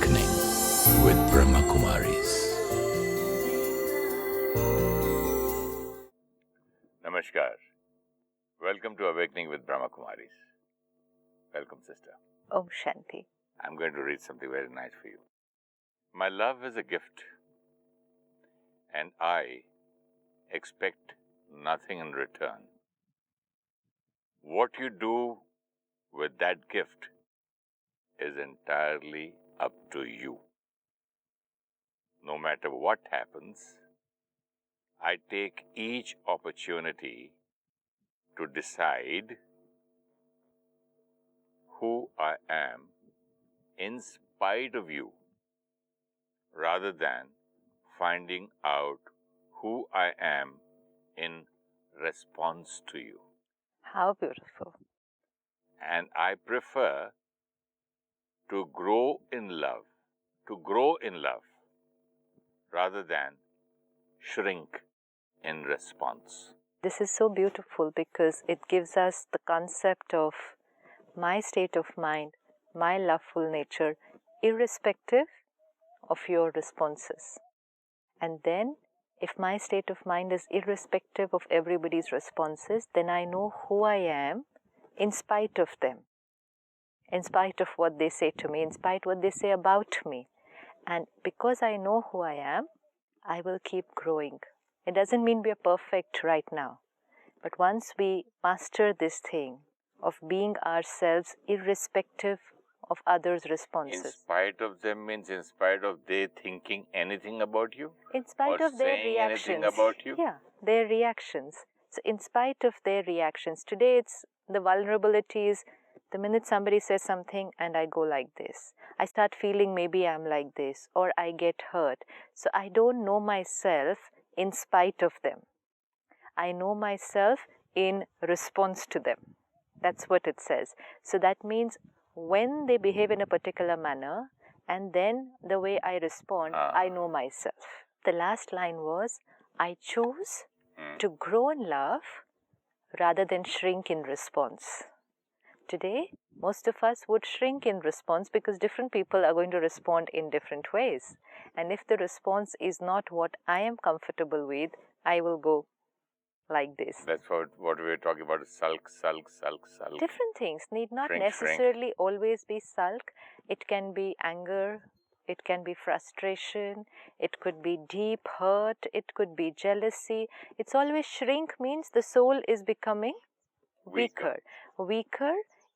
Awakening with Brahma Kumaris. Namaskar. Welcome to Awakening with Brahma Kumaris. Welcome, sister. Om Shanti. I'm going to read something very nice for you. My love is a gift, and I expect nothing in return. What you do with that gift is entirely up to you. No matter what happens, I take each opportunity to decide who I am in spite of you, rather than finding out who I am in response to you. How beautiful. And I prefer to grow in love, rather than shrink in response. This is so beautiful because it gives us the concept of my state of mind, my loveful nature, irrespective of your responses. And then, if my state of mind is irrespective of everybody's responses, then I know who I am in spite of them, in spite of what they say to me, in spite of what they say about me. And because I know who I am, I will keep growing. It doesn't mean we are perfect right now. But once we master this thing of being ourselves irrespective of others' responses. In spite of them means in spite of they thinking anything about you? In spite of their reactions. Anything about you? Yeah, their reactions. So in spite of their reactions. Today it's the vulnerabilities. The minute somebody says something and I go like this, I start feeling maybe I'm like this, or I get hurt. So I don't know myself in spite of them. I know myself in response to them. That's what it says. So that means when they behave in a particular manner, and then the way I respond, I know myself. The last line was, I choose to grow in love rather than shrink in response. Today, most of us would shrink in response because different people are going to respond in different ways. And if the response is not what I am comfortable with, I will go like this. That's what we were talking about, sulk. Different things need not Shrink. necessarily always be sulk. It can be anger, it can be frustration, it could be deep hurt, it could be jealousy. It's always shrink means the soul is becoming weaker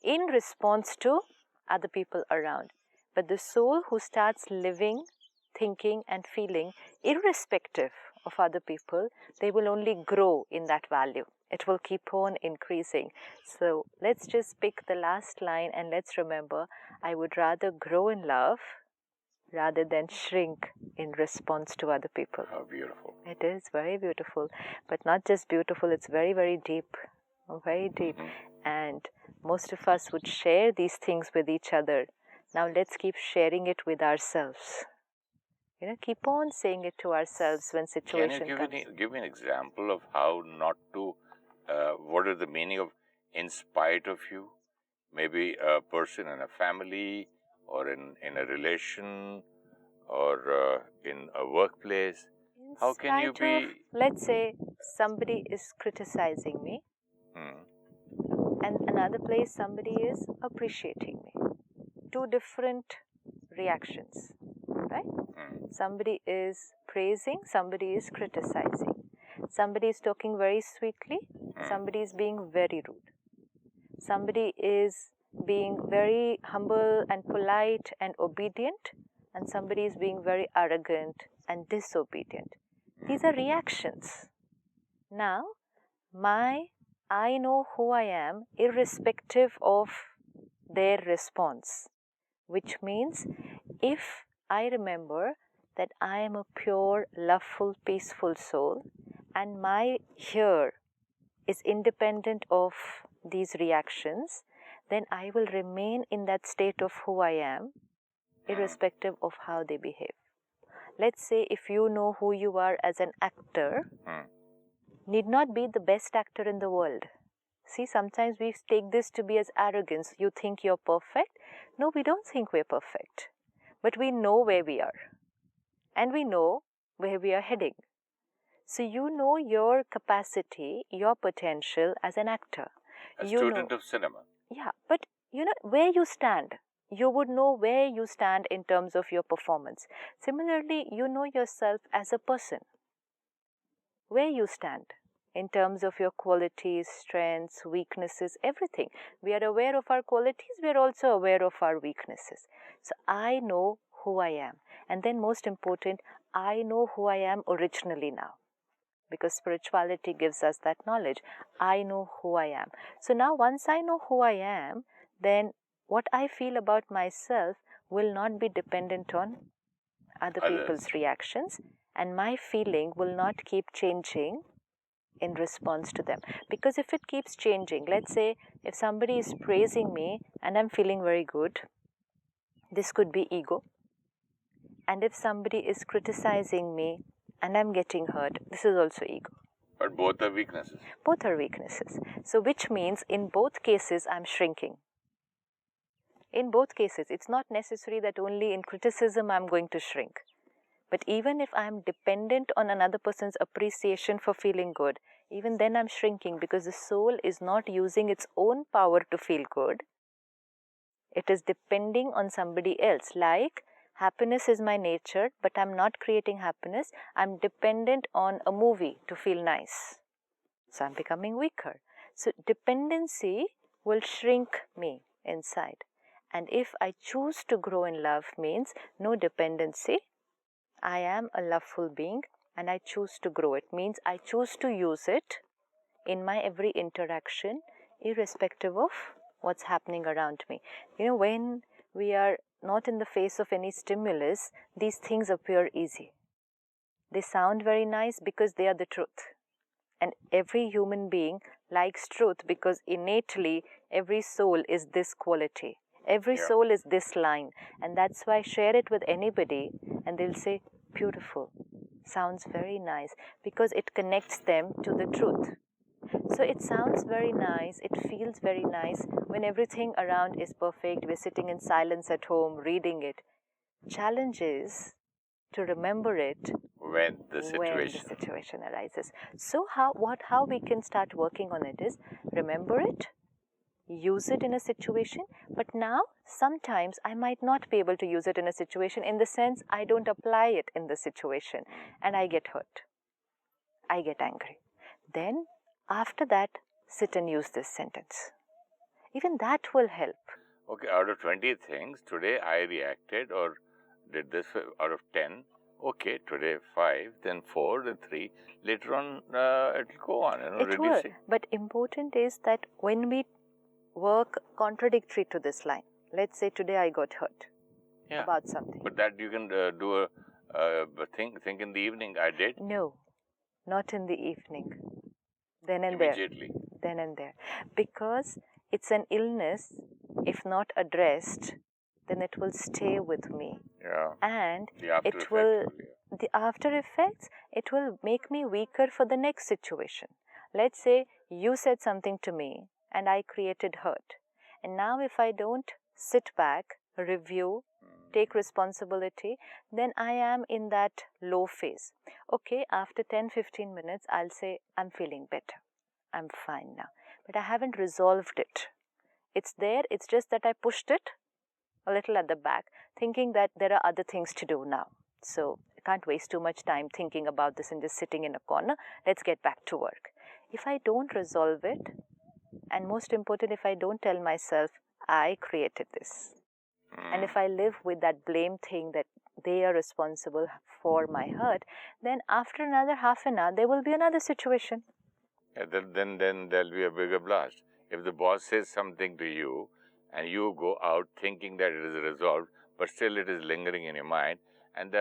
in response to other people around. But the soul who starts living, thinking and feeling irrespective of other people, they will only grow in that value. It will keep on increasing. So let's just pick the last line and let's remember, I would rather grow in love rather than shrink in response to other people. How beautiful. It is very beautiful. But not just beautiful, it's very, very deep. Very deep. And most of us would share these things with each other. Now let's keep sharing it with ourselves. Keep on saying it to ourselves when situation comes. Can you give me an example of how not to, what is the meaning of in spite of you? Maybe a person in a family or in a relation or in a workplace. How can you be... Let's say somebody is criticizing me and another place somebody is appreciating me. Two different reactions, right? Somebody is praising, somebody is criticizing. Somebody is talking very sweetly, somebody is being very rude. Somebody is being very humble and polite and obedient, and somebody is being very arrogant and disobedient. These are reactions. Now, I know who I am irrespective of their response, which means if I remember that I am a pure, loveful, peaceful soul, and my here is independent of these reactions, then I will remain in that state of who I am, irrespective of how they behave. Let's say if you know who you are as an actor, need not be the best actor in the world. See, sometimes we take this to be as arrogance. You think you're perfect? No, we don't think we're perfect. but we know where we are and we know where we are heading. So you know your capacity, your potential as an actor. A student of cinema. Yeah, but you know where you stand. You would know where you stand in terms of your performance. Similarly, you know yourself as a person, where you stand in terms of your qualities, strengths, weaknesses, everything. We are aware of our qualities, we are also aware of our weaknesses. So I know who I am. And then most important, I know who I am originally now. Because spirituality gives us that knowledge. I know who I am. So now once I know who I am, then what I feel about myself will not be dependent on other people's reactions, and my feeling will not keep changing in response to them. Because if it keeps changing, let's say if somebody is praising me and I'm feeling very good, this could be ego. And if somebody is criticizing me and I'm getting hurt, this is also ego. But both are weaknesses. Both are weaknesses. So which means in both cases I'm shrinking. In both cases, it's not necessary that only in criticism I'm going to shrink. But even if I'm dependent on another person's appreciation for feeling good, even then I'm shrinking because the soul is not using its own power to feel good. It is depending on somebody else. Like, happiness is my nature, but I'm not creating happiness. I'm dependent on a movie to feel nice. So I'm becoming weaker. So dependency will shrink me inside. And if I choose to grow in love means no dependency. I am a loveful being and I choose to grow. It means I choose to use it in my every interaction, irrespective of what's happening around me. You know, when we are not in the face of any stimulus, these things appear easy. They sound very nice because they are the truth. And every human being likes truth because innately every soul is this quality. Every soul is this line. And that's why I share it with anybody and they'll say, beautiful, sounds very nice, because it connects them to the truth. So it sounds very nice, it feels very nice when everything around is perfect. We're sitting in silence at home, reading it. Challenge is to remember it when the situation arises. So how we can start working on it is remember it, use it in a situation, but now sometimes I might not be able to use it in a situation, in the sense I don't apply it in the situation and I get hurt, I get angry. Then after that, sit and use this sentence. Even that will help. Okay, out of 20 things, today I reacted or did this out of 10. Okay, today 5, then 4, then 3. Later on, it'll go on, It will. But important is that when we work contradictory to this line, let's say today I got hurt about something. But that you can do think in the evening, I did? No, not in the evening. Then and Immediately. Then and there. Because it's an illness, if not addressed, then it will stay with me. Yeah. And the after effects, it will make me weaker for the next situation. Let's say you said something to me and I created hurt. And now if I don't sit back, review, take responsibility, then I am in that low phase. Okay, after 10-15 minutes, I'll say, I'm feeling better. I'm fine now. But I haven't resolved it. It's there, it's just that I pushed it a little at the back, thinking that there are other things to do now. So I can't waste too much time thinking about this and just sitting in a corner. Let's get back to work. If I don't resolve it, and most important, if I don't tell myself, I created this. And if I live with that blame thing that they are responsible for my hurt, then after another half an hour, there will be another situation. Yeah, then there'll be a bigger blast. If the boss says something to you and you go out thinking that it is resolved, but still it is lingering in your mind, and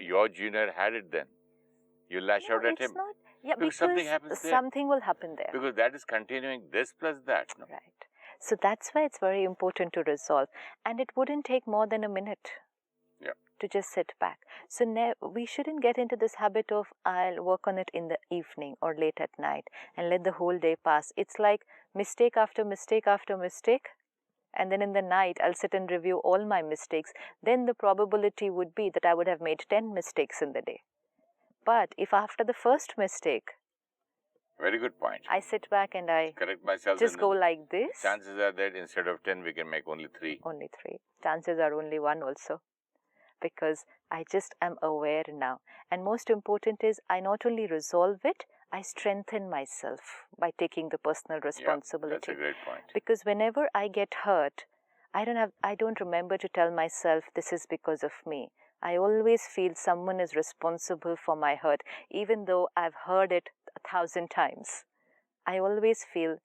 your junior had it then, you lash out at him. Not, yeah, because something happens there. Something will happen there. Because that is continuing this plus that. No? Right. So that's why it's very important to resolve. And it wouldn't take more than a minute to just sit back. So we shouldn't get into this habit of I'll work on it in the evening or late at night and let the whole day pass. It's like mistake after mistake after mistake. and then in the night I'll sit and review all my mistakes, then the probability would be that I would have made 10 mistakes in the day. But if after the first mistake, very good point, I sit back and I correct myself, just go like this, chances are that instead of 10 we can make only 3. Only 3. Chances are only 1 also, because I just am aware now. And most important is, I not only resolve it, I strengthen myself by taking the personal responsibility. That's a great point. Because whenever I get hurt, I don't remember to tell myself this is because of me. I always feel someone is responsible for my hurt, even though I've heard it 1,000 times. I always feel,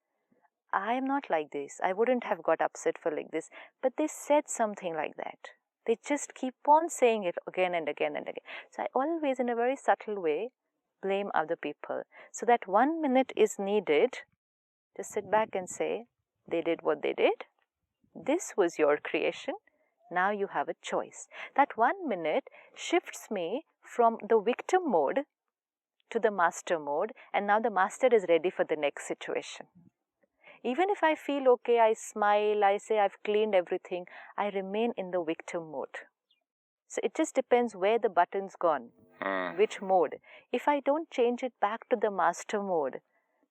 I am not like this. I wouldn't have got upset for like this. But they said something like that. They just keep on saying it again and again and again. So I always, in a very subtle way, blame other people. So that 1 minute is needed to sit back and say, they did what they did. This was your creation. Now you have a choice. That 1 minute shifts me from the victim mode to the master mode, and now the master is ready for the next situation. Even if I feel okay, I smile, I say I've cleaned everything, I remain in the victim mode. So it just depends where the button's gone, which mode. If I don't change it back to the master mode,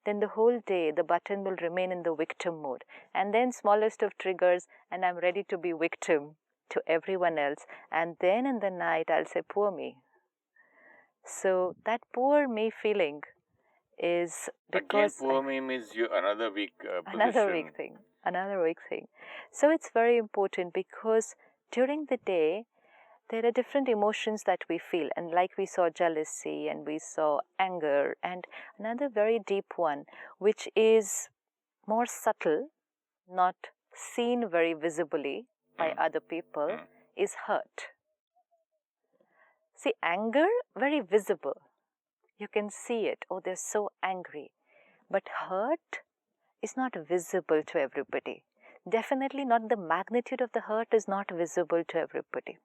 then the whole day the button will remain in the victim mode. And then smallest of triggers, and I'm ready to be victim to everyone else. And then in the night, I'll say, poor me. So that poor me feeling is because... Again, poor me means you another weak position. Another weak thing. So it's very important, because during the day, there are different emotions that we feel. And like we saw jealousy, and we saw anger, and another very deep one, which is more subtle, not seen very visibly by other people, is hurt. See, anger, very visible. You can see it. Oh, they're so angry. But hurt is not visible to everybody. Definitely not, the magnitude of the hurt is not visible to everybody.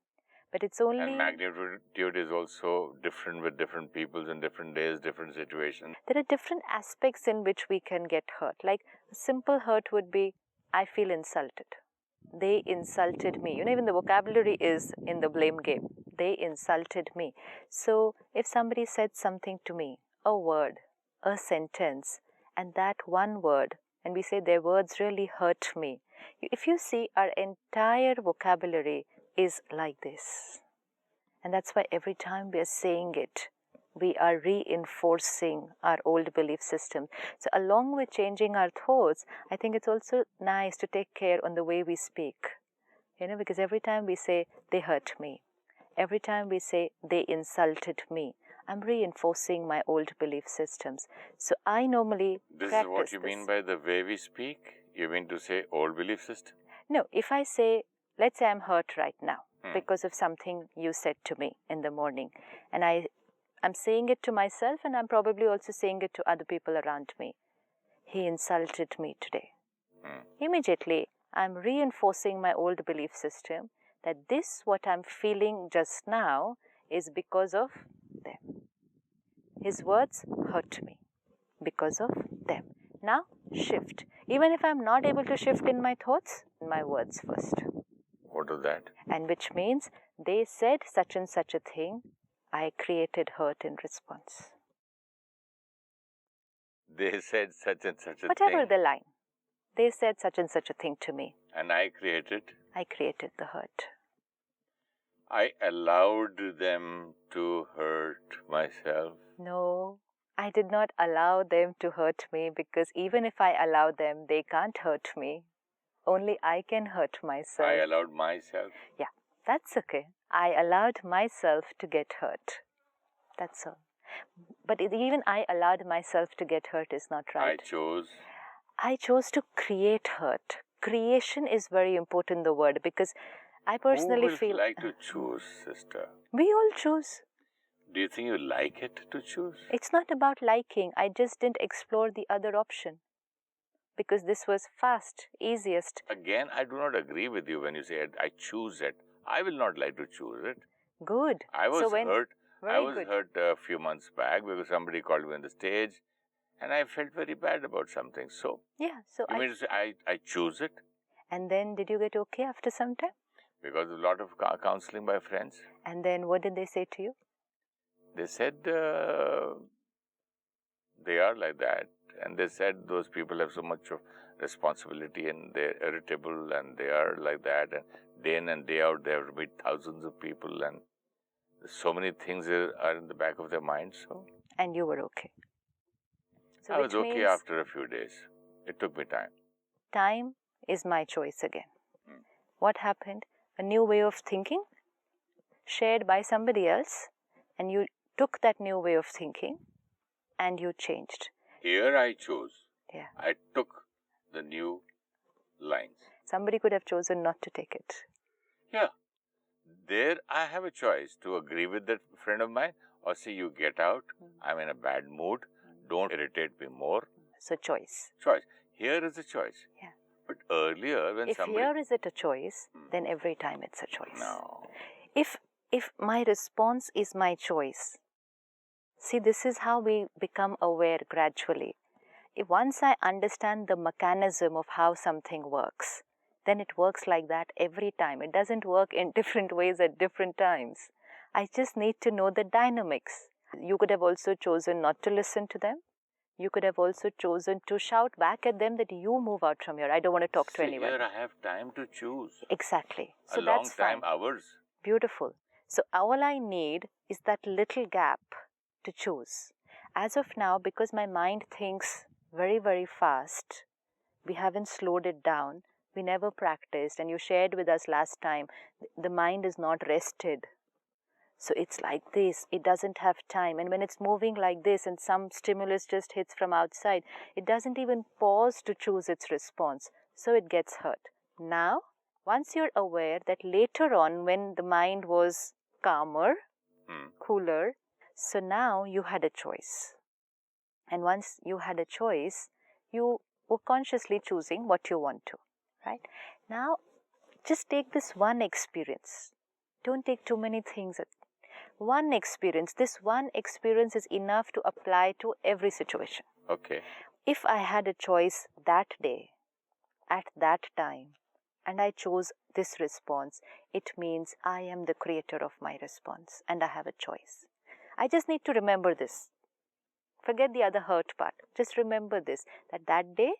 But it's only... And magnitude is also different with different peoples in different days, different situations. There are different aspects in which we can get hurt. Like a simple hurt would be, I feel insulted. They insulted me. Even the vocabulary is in the blame game. They insulted me. So if somebody said something to me, a word, a sentence, and that one word, and we say their words really hurt me. If you see, our entire vocabulary is like this. And that's why every time we are saying it, we are reinforcing our old belief system. So along with changing our thoughts, I think it's also nice to take care on the way we speak. Because every time we say, they hurt me, every time we say, they insulted me, I'm reinforcing my old belief systems. So I normally This is what you mean by the way we speak? You mean to say old belief system? No, if I say, let's say I'm hurt right now because of something you said to me in the morning, and I'm saying it to myself, and I'm probably also saying it to other people around me. He insulted me today. Immediately, I'm reinforcing my old belief system that this, what I'm feeling just now, is because of them. His words hurt me because of them. Now, shift. Even if I'm not able to shift in my thoughts, my words first. What is that? And which means they said such and such a thing, I created hurt in response. They said such and such a Whatever thing. the line. They said such and such a thing to me. And I created the hurt. I allowed them to hurt myself. No, I did not allow them to hurt me, because even if I allow them, they can't hurt me. Only I can hurt myself. I allowed myself. Yeah, that's okay. I allowed myself to get hurt. That's all. But even I allowed myself to get hurt is not right. I chose to create hurt. Creation is very important, the word, because I personally feel... Who would like to choose, sister? We all choose. Do you think you like it to choose? It's not about liking. I just didn't explore the other option, because this was fast, easiest. Again, I do not agree with you when you say I choose it. I will not like to choose it. Good. I was hurt. I was good. hurt a few months back because somebody called me on the stage, and I felt very bad about something. So yeah. So you mean to say I choose it? And then did you get okay after some time? Because a lot of counseling by friends. And then what did they say to you? They said they are like that. And they said those people have so much of responsibility and they're irritable and they are like that. And day in and day out, they have to meet thousands of people and so many things are in the back of their minds. So. And you were okay. So I was okay after a few days. It took me time. Time is my choice again. What happened? A new way of thinking shared by somebody else, and you took that new way of thinking and you changed. Here I chose. Yeah. I took the new lines. Somebody could have chosen not to take it. Yeah. There I have a choice to agree with that friend of mine or say, you get out, I'm in a bad mood, don't irritate me more. So choice. Choice. Here is a choice. Yeah. But earlier when if somebody... here is it a choice, then every time it's a choice. No. If my response is my choice, see, this is how we become aware gradually. If once I understand the mechanism of how something works, then it works like that every time. It doesn't work in different ways at different times. I just need to know the dynamics. You could have also chosen not to listen to them. You could have also chosen to shout back at them that you move out from here. I don't want to talk to anyone. Here I have time to choose. Exactly. So a long that's time, fine. hours. Beautiful. So all I need is that little gap to choose. As of now, because my mind thinks very, very fast, we haven't slowed it down. We never practiced. And you shared with us last time, the mind is not rested. So it's like this, it doesn't have time. And when it's moving like this and some stimulus just hits from outside, it doesn't even pause to choose its response. So it gets hurt. Now, once you're aware that later on when the mind was calmer, cooler, so now you had a choice. And once you had a choice, you were consciously choosing what you want to, right? Now, just take this one experience. Don't take too many things. One experience. This one experience is enough to apply to every situation. Okay. If I had a choice that day, at that time, and I chose this response, it means I am the creator of my response and I have a choice. I just need to remember this. Forget the other hurt part. Just remember this, that day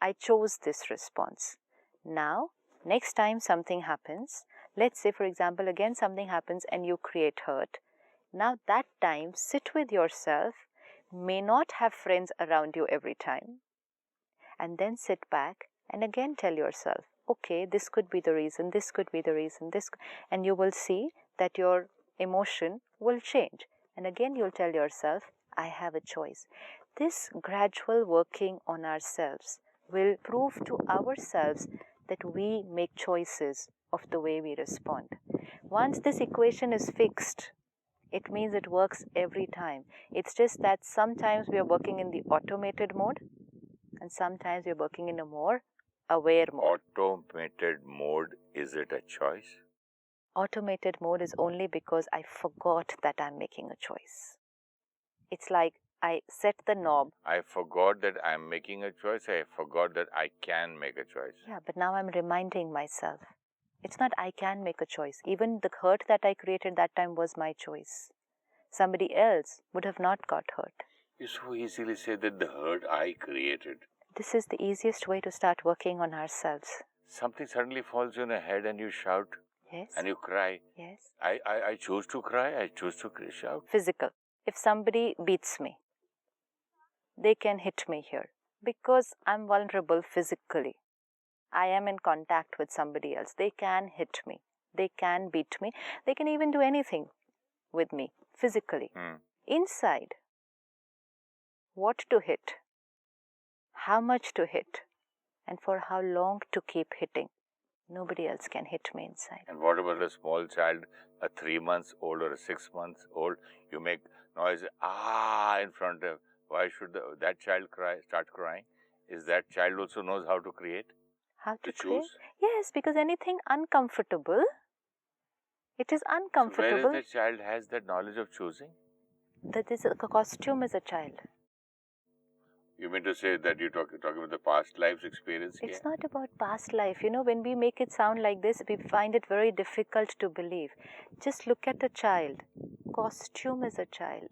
I chose this response. Now, next time something happens, let's say, for example, again something happens and you create hurt. Now, that time, sit with yourself, may not have friends around you every time, and then sit back and again tell yourself, okay, this could be the reason, this could be the reason, and you will see that your emotion will change. And again, you'll tell yourself, I have a choice. This gradual working on ourselves will prove to ourselves that we make choices of the way we respond. Once this equation is fixed, it means it works every time. It's just that sometimes we are working in the automated mode and sometimes we are working in a more aware mode. Automated mode, is it a choice? Automated mode is only because I forgot that I'm making a choice. It's like I set the knob. I forgot that I'm making a choice. I forgot that I can make a choice. Yeah, but now I'm reminding myself. It's not I can make a choice. Even the hurt that I created that time was my choice. Somebody else would have not got hurt. You so easily say that the hurt I created. This is the easiest way to start working on ourselves. Something suddenly falls on your head and you shout. Yes. And you cry. Yes. I choose to cry. I choose to shout. Physical. If somebody beats me, they can hit me here because I'm vulnerable physically. I am in contact with somebody else. They can hit me. They can beat me. They can even do anything with me physically. Inside, what to hit, how much to hit, and for how long to keep hitting. Nobody else can hit me inside. And what about a small child, a 3 months old or a 6 months old? You make noise, in front of. Why should that child start crying? Is that child also knows how to create? How to choose? Yes, because anything uncomfortable, it is uncomfortable. So where is the child has that knowledge of choosing? That is a costume as a child. You mean to say that you're talking about the past life's experience here? It's not about past life. You know, when we make it sound like this, we find it very difficult to believe. Just look at a child. Costume is a child.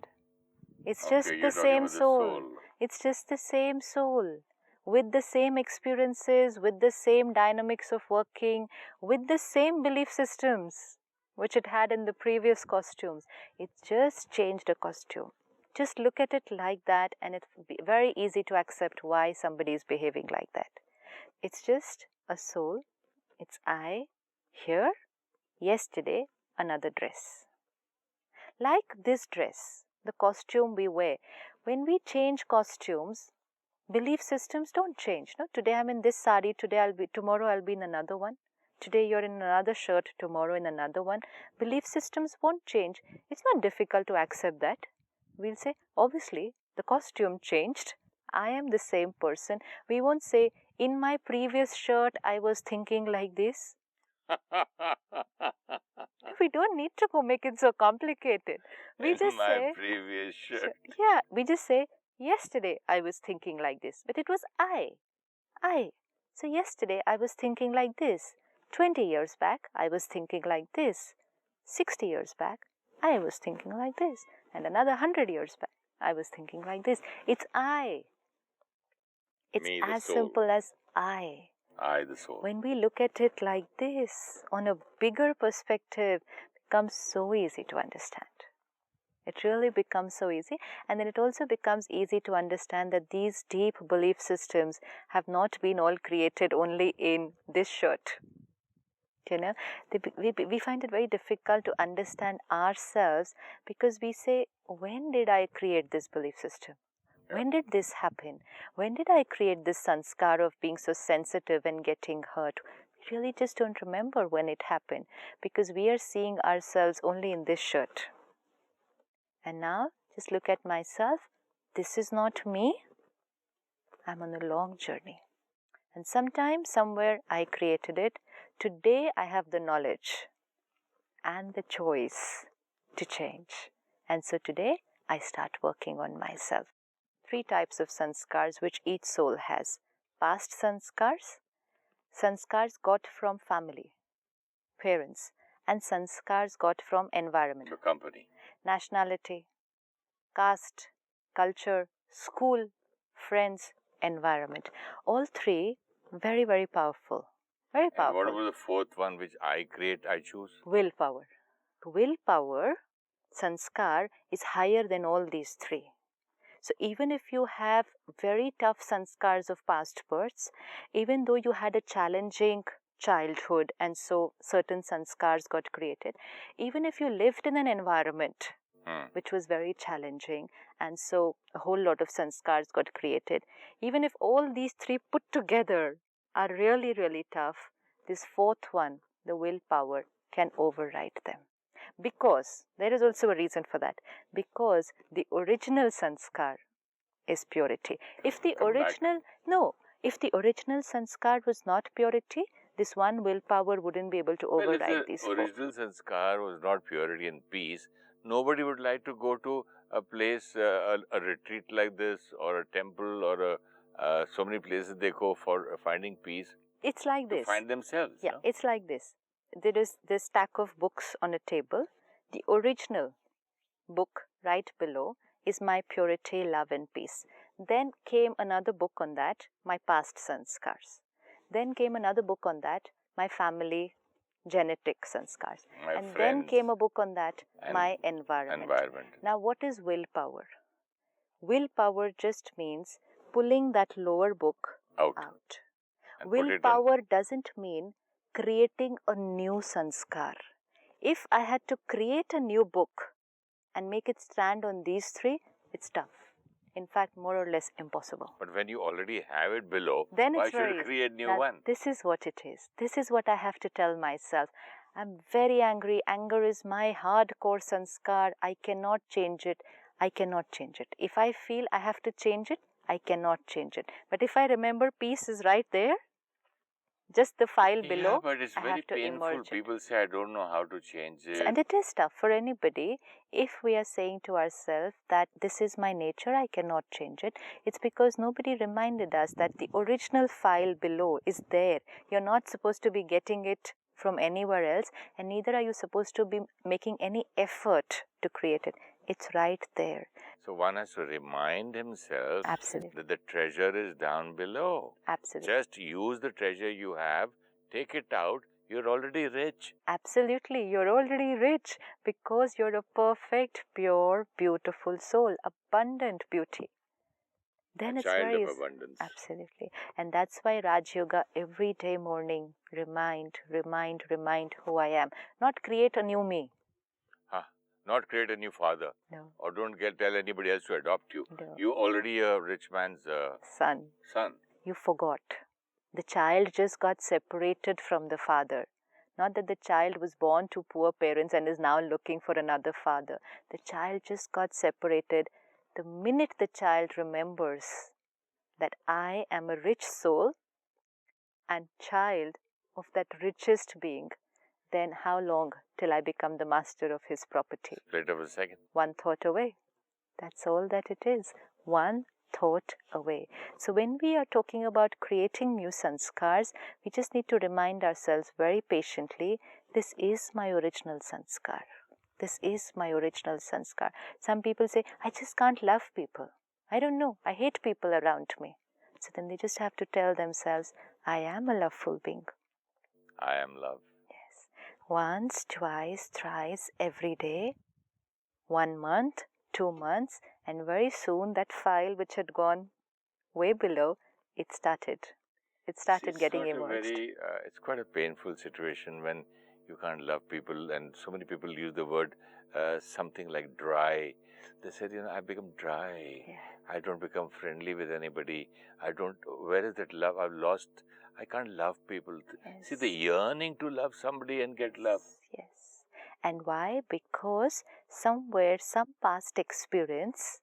It's just the same soul. It's just the same soul. With the same experiences, with the same dynamics of working, with the same belief systems which it had in the previous costumes. It just changed a costume. Just look at it like that, and it's very easy to accept why somebody is behaving like that. It's just a soul. It's I, here, yesterday, another dress. Like this dress, the costume we wear. When we change costumes, belief systems don't change. No? Today I'm in this sari, tomorrow I'll be in another one. Today you're in another shirt, tomorrow in another one. Belief systems won't change. It's not difficult to accept that. We'll say, obviously, the costume changed. I am the same person. We won't say, in my previous shirt, I was thinking like this. We don't need to go make it so complicated. We just say, previous shirt. Yeah, we just say, yesterday I was thinking like this. But it was I. So yesterday I was thinking like this. 20 years back, I was thinking like this. 60 years back, I was thinking like this. And another 100 years back, I was thinking like this. It's I. It's as simple as I. I, the soul. When we look at it like this, on a bigger perspective, it becomes so easy to understand. It really becomes so easy. And then it also becomes easy to understand that these deep belief systems have not been all created only in this shirt. You know, we find it very difficult to understand ourselves because we say, when did I create this belief system? When did this happen? When did I create this sanskar of being so sensitive and getting hurt? We really just don't remember when it happened because we are seeing ourselves only in this shirt. And now, just look at myself. This is not me. I'm on a long journey. And sometime, somewhere, I created it. Today, I have the knowledge and the choice to change. And so today, I start working on myself. 3 types of sanskars which each soul has. Past sanskars got from family, parents, and sanskars got from environment, the company, nationality, caste, culture, school, friends, environment. All 3 very, very powerful. Very powerful. And what about the 4th one which I choose? Willpower. Willpower, sanskar, is higher than all these 3. So even if you have very tough sanskars of past births, even though you had a challenging childhood and so certain sanskars got created, even if you lived in an environment which was very challenging and so a whole lot of sanskars got created, even if all these 3 put together are really, really tough, this 4th one, the willpower, can override them. Because, there is also a reason for that, because the original sanskar is purity. If the original sanskar was not purity, this one willpower wouldn't be able to override these 4. If the original sanskar was not purity and peace, nobody would like to go to a place, a retreat like this, or a temple, or so many places they go for finding peace. It's like this. To find themselves. Yeah, it's like this. There is this stack of books on a table. The original book right below is my purity, love and peace. Then came another book on that, my past sanskars. Then came another book on that, my family, genetic sanskars. And friends, then came a book on that, my environment. Now what is willpower? Willpower just means pulling that lower book out. Willpower doesn't mean creating a new sanskar. If I had to create a new book and make it stand on these 3, it's tough. In fact, more or less impossible. But when you already have it below, then why should you create a new one? This is what it is. This is what I have to tell myself. I'm very angry. Anger is my hardcore sanskar. I cannot change it. I cannot change it. If I feel I have to change it, I cannot change it. But if I remember peace is right there, Just the file below, Yeah, but it's I very have to painful. emerge it. People say, I don't know how to change it. And it is tough for anybody. If we are saying to ourselves that this is my nature, I cannot change it, it's because nobody reminded us that the original file below is there. You're not supposed to be getting it from anywhere else, and neither are you supposed to be making any effort to create it. It's right there. So one has to remind himself Absolutely. that the treasure is down below. Absolutely. Just use the treasure you have, take it out, you're already rich. Absolutely, you're already rich because you're a perfect, pure, beautiful soul, abundant beauty. Then A it's child very of abundance. Absolutely. And that's why Rajyoga every day morning remind who I am. Not create a new me. Not create a new father. No. Or don't tell anybody else to adopt you. No. You already a rich man's son. You forgot. The child just got separated from the father. Not that the child was born to poor parents and is now looking for another father. The child just got separated. The minute the child remembers that I am a rich soul and child of that richest being, then how long till I become the master of his property? Split of a second. One thought away. That's all that it is. One thought away. So when we are talking about creating new sanskars, we just need to remind ourselves very patiently, this is my original sanskar. This is my original sanskar. Some people say, I just can't love people. I don't know. I hate people around me. So then they just have to tell themselves, I am a loveful being. I am love. Yes. Once, twice, thrice, every day. 1 month, 2 months, and very soon that file which had gone way below, it started getting emerged. It's quite a painful situation when you can't love people, and so many people use the word something like dry. They said, I become dry. Yeah. I don't become friendly with anybody. Where is that love? I've lost. I can't love people. Yes. See, the yearning to love somebody and get love. Yes. And why? Because somewhere, some past experience,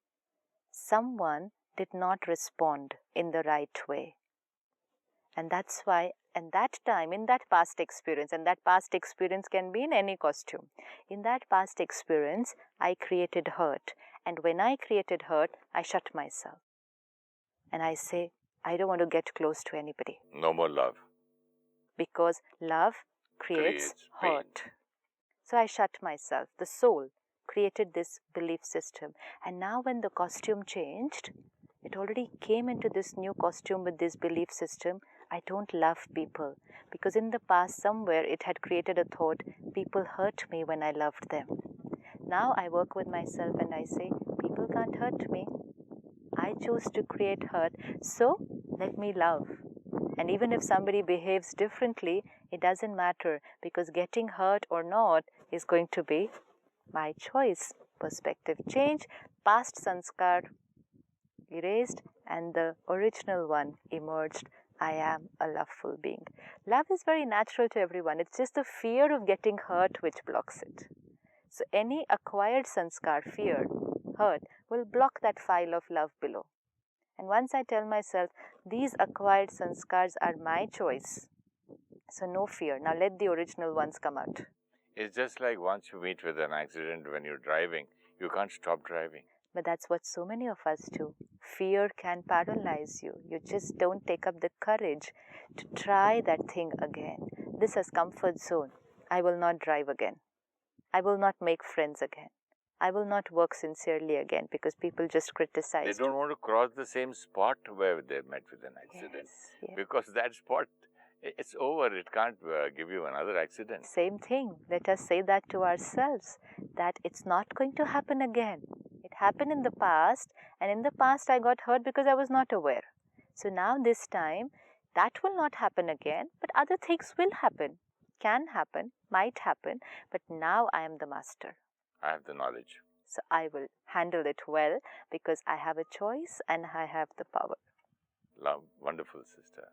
someone did not respond in the right way. And that's why, and that time, in that past experience, and that past experience can be in any costume. In that past experience, I created hurt. And when I created hurt, I shut myself. And I say, I don't want to get close to anybody. No more love. Because love creates hurt. So I shut myself. The soul created this belief system. And now when the costume changed, it already came into this new costume with this belief system. I don't love people. Because in the past somewhere it had created a thought, people hurt me when I loved them. Now I work with myself and I say, people can't hurt me. I choose to create hurt. So let me love. And even if somebody behaves differently, it doesn't matter, because getting hurt or not is going to be my choice. Perspective change, past sanskar erased, and the original one emerged. I am a loveful being. Love is very natural to everyone. It's just the fear of getting hurt which blocks it. So any acquired sanskar, fear, hurt, will block that file of love below. And once I tell myself, these acquired sanskars are my choice, so no fear. Now let the original ones come out. It's just like once you meet with an accident when you're driving, you can't stop driving. But that's what so many of us do. Fear can paralyze you. You just don't take up the courage to try that thing again. This is comfort zone. I will not drive again. I will not make friends again. I will not work sincerely again because people just criticize. They don't want to cross the same spot where they met with an accident. Yes. Because that spot, it's over. It can't give you another accident. Same thing. Let us say that to ourselves, that it's not going to happen again. It happened in the past, and in the past I got hurt because I was not aware. So now this time, that will not happen again, but other things will happen. Can happen, might happen, but now I am the master. I have the knowledge. So I will handle it well because I have a choice and I have the power. Love, wonderful sister.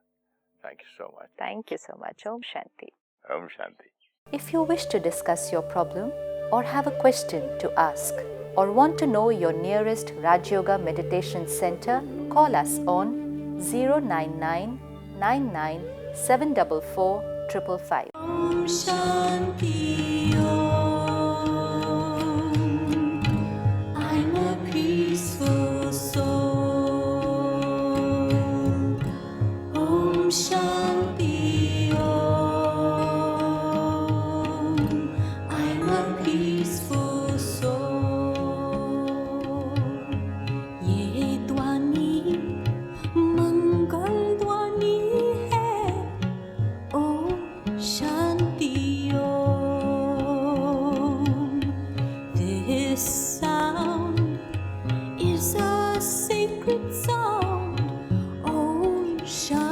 Thank you so much. Thank you so much. Om Shanti. Om Shanti. If you wish to discuss your problem or have a question to ask or want to know your nearest Rajyoga Meditation Center, call us on 099 99 744 555. Om Shanti Om. I'm a peaceful soul. Om Shanti Om. I'm a peaceful soul. ये ध्वनि मंगल ध्वनि है. Om Shanti Om. This sound is a sacred sound. Om Shanti.